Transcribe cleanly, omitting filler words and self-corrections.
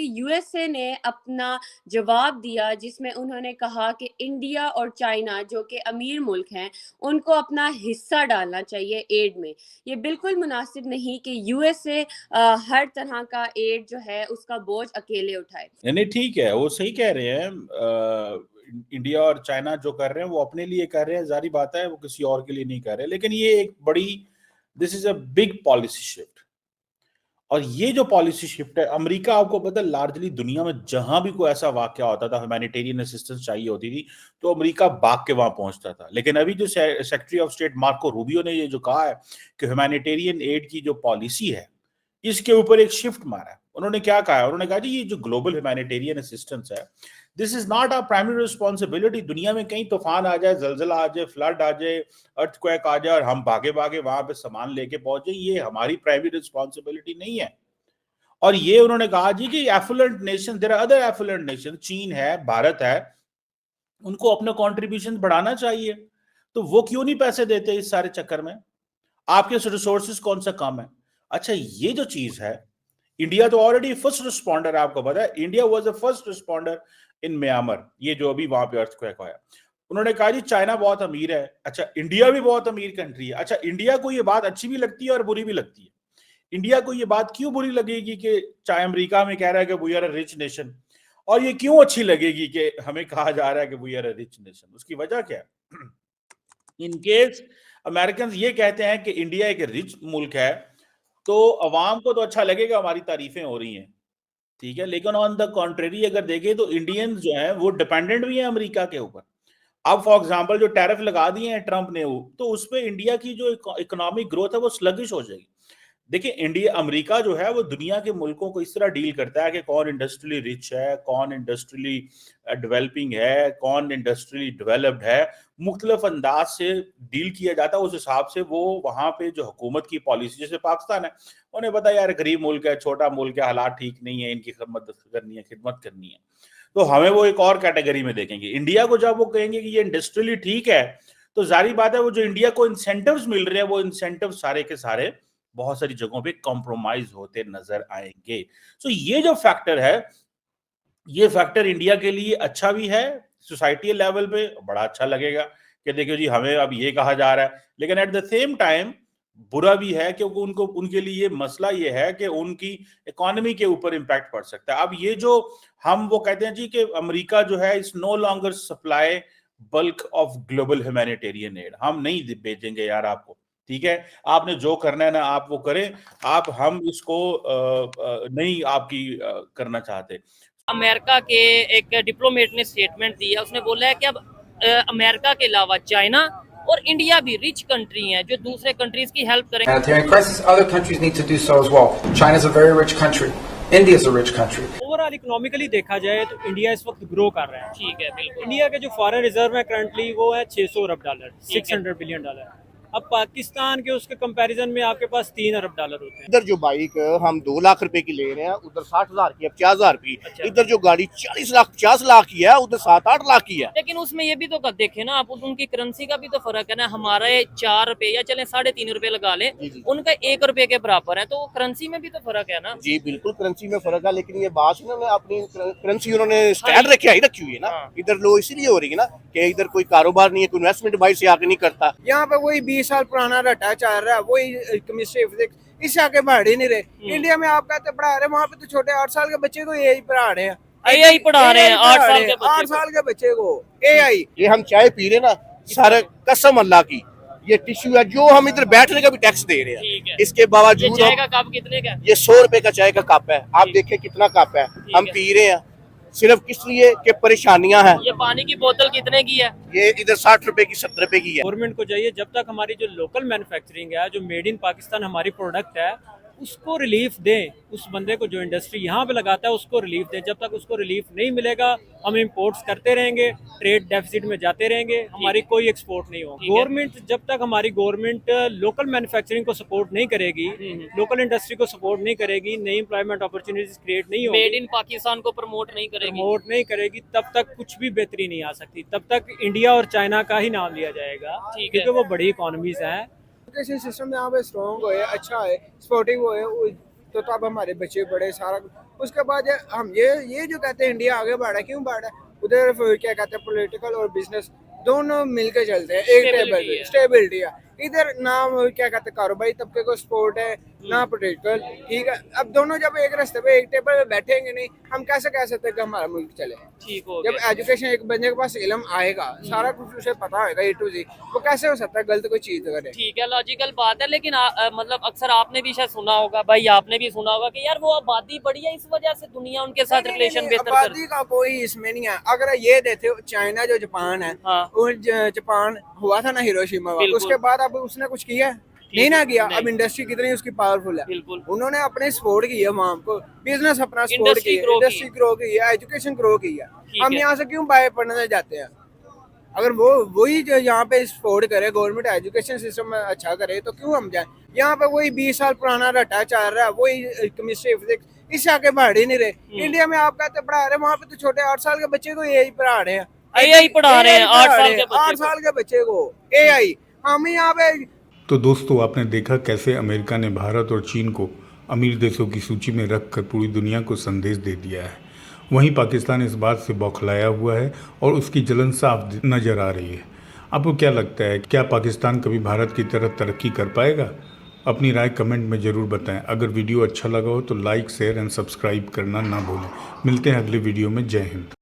USA ने अपना जवाब दिया जिसमें उन्होंने कहा कि इंडिया और चाइना जो कि अमीर मुल्क हैं, उनको अपना हिस्सा डालना चाहिए एड में। ये बिल्कुल मुनासिब नहीं कि यूएसए हर तरह का एड जो है उसका बोझ अकेले उठाए। नहीं ठीक है, वो सही कह रहे हैं। इंडिया और चाइना जो कर रहे हैं वो अपने लिए कर रहे हैं, जारी बात है, वो किसी और के लिए नहीं कर रहे। लेकिन ये एक बड़ी, this is a big policy shift. और ये जो पॉलिसी शिफ्ट है, अमेरिका आपको पता है लार्जली दुनिया में जहां भी कोई ऐसा वाकया होता था, ह्यूमैनिटेरियन असिस्टेंस चाहिए होती थी, तो अमेरिका भाग के वहां पहुंचता था। लेकिन अभी जो secretary of state Marco Rubio ने ये जो कहा है कि ह्यूमैनिटेरियन एड की जो पॉलिसी है, इसके ऊपर एक शिफ्ट मारा है। उन्होंने क्या कहा? उन्होंने कहा जी ये जो ग्लोबल ह्यूमैनिटेरियन असिस्टेंस है, this is not a primary responsibility. दुनिया में कहीं तूफान आ जाए, जलजला आ जाए, फ्लड आ जाए, अर्थक्वेक आ जाए और हम भागे भागे वहां पे सामान लेके पहुंचे, ये हमारी प्राइमरी रिस्पॉन्सिबिलिटी नहीं है। और ये उन्होंने कहा जी कि affluent nation, there are other affluent nation, चीन है, भारत है, उनको अपना कंट्रीब्यूशन बढ़ाना चाहिए। तो वो क्यों नहीं पैसे देते इस सारे चक्कर में? आपके रिसोर्सेज कौन सा कम है? अच्छा, ये जो चीज है, इंडिया तो ऑलरेडी फर्स्ट रिस्पॉन्डर है, आपको पता है India was the first responder in Myanmar, ये जो अभी वहां पे अर्थक्वेक आया। उन्होंने कहा जी चाइना बहुत अमीर है। अच्छा, इंडिया भी बहुत अमीर कंट्री है। अच्छा, इंडिया को ये बात अच्छी भी लगती है और बुरी भी लगती है। इंडिया को ये बात क्यों बुरी लगेगी कि चाहे अमेरिका में कह रहा है कि we are a rich nation, और ये क्यों अच्छी लगेगी कि हमें कहा जा रहा है कि we are a rich nation? उसकी वजह क्या है? इन केस अमेरिकन ये कहते हैं कि इंडिया एक रिच मुल्क है, तो अवाम को तो अच्छा लगेगा, हमारी तारीफें हो रही हैं, ठीक है। लेकिन ऑन द कॉन्ट्रेरी अगर देखें तो इंडियंस जो हैं वो डिपेंडेंट भी हैं अमेरिका के ऊपर। अब फॉर एग्जांपल जो टैरिफ लगा दिए हैं ट्रंप ने, वो तो उस पे इंडिया की जो इकोनॉमिक ग्रोथ है वो स्लगिश हो जाएगी। देखिए, इंडिया, अमेरिका जो है वो दुनिया के मुल्कों को इस तरह डील करता है कि कौन इंडस्ट्रियली रिच है, कौन इंडस्ट्रियली डेवलपिंग है, कौन इंडस्ट्रियली डेवलप्ड है, मुख्तलिफ अंदाज से डील किया जाता है। उस हिसाब से वो वहां पे जो हुकूमत की पॉलिसी, जैसे पाकिस्तान है, उन्हें पता है यार गरीब मुल्क है, छोटा मुल्क है, हालात ठीक नहीं है, इनकी खिदमत करनी है, तो हमें वो एक और कैटेगरी में देखेंगे। इंडिया को जब वो कहेंगे कि ये इंडस्ट्रियली ठीक है, तो जारी बात है वो जो इंडिया को इंसेंटिव्स मिल रहे हैं, वो इंसेंटिव सारे के सारे बहुत सारी जगहों पे कॉम्प्रोमाइज होते नजर आएंगे। सो ये जो फैक्टर है, ये फैक्टर इंडिया के लिए अच्छा भी है, सोसाइटी लेवल पे बड़ा अच्छा लगेगा कि देखियो जी हमें अब ये कहा जा रहा है। लेकिन एट द सेम टाइम बुरा भी है क्योंकि उनको, उनके लिए ये मसला ये है कि उनकी इकोनॉमी के ऊपर इम्पैक्ट पड़ सकता है। अब ये जो हम वो कहते हैं जी कि अमेरिका जो है इस no longer supply bulk of global humanitarian aid, हम नहीं भेजेंगे यार आपको, ठीक है, आपने जो करना है ना आप वो करें, आप हम इसको नहीं आपकी करना चाहते। अमेरिका के एक डिप्लोमेट ने स्टेटमेंट दिया, उसने बोला है कि अब अमेरिका के अलावा चाइना और इंडिया भी रिच कंट्री हैं जो दूसरे कंट्रीज की हेल्प करें। Humanitarian crisis, other countries need to do so as well. China is a very rich country. India is a rich country. Overall economically देखा जाए तो इंडिया इस वक्त ग्रो कर रहा है। ठीक है, बिल्कुल। इंडिया के जो फॉरेन रिजर्व है करंटली वो है 600 अरब डॉलर, 600 बिलियन डॉलर। अब पाकिस्तान के उसके कंपैरिजन में आपके पास 3 अरब डॉलर होते हैं। इधर जो बाइक हम 2 लाख रुपए की ले रहे हैं, उधर 60,000 की है, 50,000 की। अच्छा। इधर जो गाड़ी 40 लाख 50 लाख की है, उधर 7-8 लाख की है। लेकिन उसमें ये भी तो देखे ना आप, उनकी करेंसी का भी तो फर्क है ना। हमारे 4 रुपए या चले 3.5 रुपए लगा लें, उनका 1 रुपए के बराबर है, तो करेंसी में भी तो फर्क है ना। जी बिल्कुल, करेंसी में फर्क है, लेकिन ये बात उन्होंने अपनी करेंसी उन्होंने स्टैंड रखी हुई है ना। इधर लो इसीलिए हो रही है ना कि इधर कोई कारोबार नहीं है, कोई इन्वेस्टमेंट बाहर से आके नहीं करता। यहाँ पे वही 20 साल पुराना रटा चल रहा है, वही इससे आके बढ़ ही नहीं रहे। इंडिया में आप कहते पढ़ा रहे, वहाँ पे तो छोटे 8 साल के बच्चे को यही पढ़ा रहे हैं, AI पढ़ा रहे हैं 8 साल के 8 साल के बच्चे को AI। ये हम चाय पी रहे ना, सारे कसम अल्लाह की, ये टिश्यू है जो हम इधर बैठने का भी टैक्स दे रहे हैं। इसके बावजूद चाय का कप कितने का? ये 100 रुपए का चाय का कप है, आप देखें कितना कप है, हम पी रहे हैं सिर्फ किस लिए कि परेशानियां हैं। ये पानी की बोतल कितने की है? ये इधर 60 रुपए की 70 रुपए की है। गवर्नमेंट को चाहिए जब तक हमारी जो लोकल मैन्युफैक्चरिंग है, जो मेड इन पाकिस्तान हमारी प्रोडक्ट है, उसको रिलीफ दें। उस बंदे को जो इंडस्ट्री यहाँ पे लगाता है उसको रिलीफ दें। जब तक उसको रिलीफ नहीं मिलेगा हम इंपोर्ट्स करते रहेंगे, ट्रेड डेफिसिट में जाते रहेंगे, हमारी कोई एक्सपोर्ट नहीं होगी। गवर्नमेंट जब तक हमारी गवर्नमेंट लोकल मैन्युफैक्चरिंग को सपोर्ट नहीं करेगी, लोकल इंडस्ट्री को सपोर्ट नहीं करेगी, नई एम्प्लॉयमेंट अपॉर्चुनिटीज क्रिएट नहीं होगी, मेड इन पाकिस्तान को प्रमोट नहीं करेगी, तब तक कुछ भी बेहतरी नहीं आ सकती। तब तक इंडिया और चाइना का ही नाम लिया जाएगा, क्योंकि वो बड़ी इकोनॉमीज हैं। एजुकेशन सिस्टम यहाँ पे स्ट्रॉन्ग हो, अच्छा है, सपोर्टिव हो, तो तब हमारे बच्चे बड़े सारा उसके बाद हम ये जो कहते हैं इंडिया आगे बढ़ा, क्यों बढ़ा? उधर क्या कहते हैं पॉलिटिकल और बिजनेस दोनों मिलके चलते हैं एक टेबल Stability पे, है। स्टेबिलिटी है। इधर ना क्या कहते हैं कारोबारी तबके को सपोर्ट है ना पॉलिटिकल, ठीक है। अब दोनों जब एक रास्ते पे एक टेबल पे बैठेंगे नहीं, हम कैसे कह सकते हैं कि हमारा मुल्क चले? ठीक हो जब गया। एजुकेशन एक बंदे के पास इल्म आएगा, सारा कुछ उसे पता होगा A to Z, वो कैसे हो सकता है गलत कोई चीज करे? ठीक है, लॉजिकल बात है, लेकिन मतलब अक्सर आपने भी शायद सुना होगा भाई, आपने भी सुना होगा कि यार वो आबादी बढ़ी है, इस वजह से दुनिया उनके साथ नहीं, रिलेशन नहीं, बेहतर कर। आबादी का कोई इसमें नहीं है। अगर ये देते चाइना जो जापान है, हाँ। वो जापान हुआ था ना हिरोशिमा में, बिल्कुल। उसके बाद अब उसने कुछ किया? नहीं ना किया। नहीं। अब इंडस्ट्री कितनी उसकी पावरफुल है, बिल्कुल। उन्होंने अपने सपोर्ट की है वहाँ को, बिजनेस अपना सपोर्ट Industry की है, grow की। इंडस्ट्री ग्रो की है, एजुकेशन ग्रो की है। ठीक हम है। यहाँ से क्यों बाहर पढ़ने जाते हैं? अगर वो वही जो यहाँ पे सपोर्ट करे, गवर्नमेंट एजुकेशन सिस्टम अच्छा करे, तो क्यों हम जाए? यहाँ पे वही 20 साल पुराना रटा चल रहा है, वही केमिस्ट्री फिजिक्स, इससे आगे बढ़ ही नहीं रहे। इंडिया में आप कहते पढ़ा रहे, वहाँ पे तो छोटे 8 साल के बच्चे को यही पढ़ा रहे हैं। AI पढ़ा रहे हैं, 8 साल के बच्चे 8 को। साल के बच्चे को AI। हम यहाँ पे तो दोस्तों, आपने देखा कैसे अमेरिका ने भारत और चीन को अमीर देशों की सूची में रखकर पूरी दुनिया को संदेश दे दिया है। वहीं पाकिस्तान इस बात से बौखलाया हुआ है और उसकी जलन साफ नजर आ रही है। आपको क्या लगता है, क्या पाकिस्तान कभी भारत की तरह तरक्की कर पाएगा? अपनी राय कमेंट में ज़रूर बताएं। अगर वीडियो अच्छा लगा हो तो लाइक, शेयर एंड सब्सक्राइब करना ना भूलें। मिलते हैं अगले वीडियो में। जय हिंद।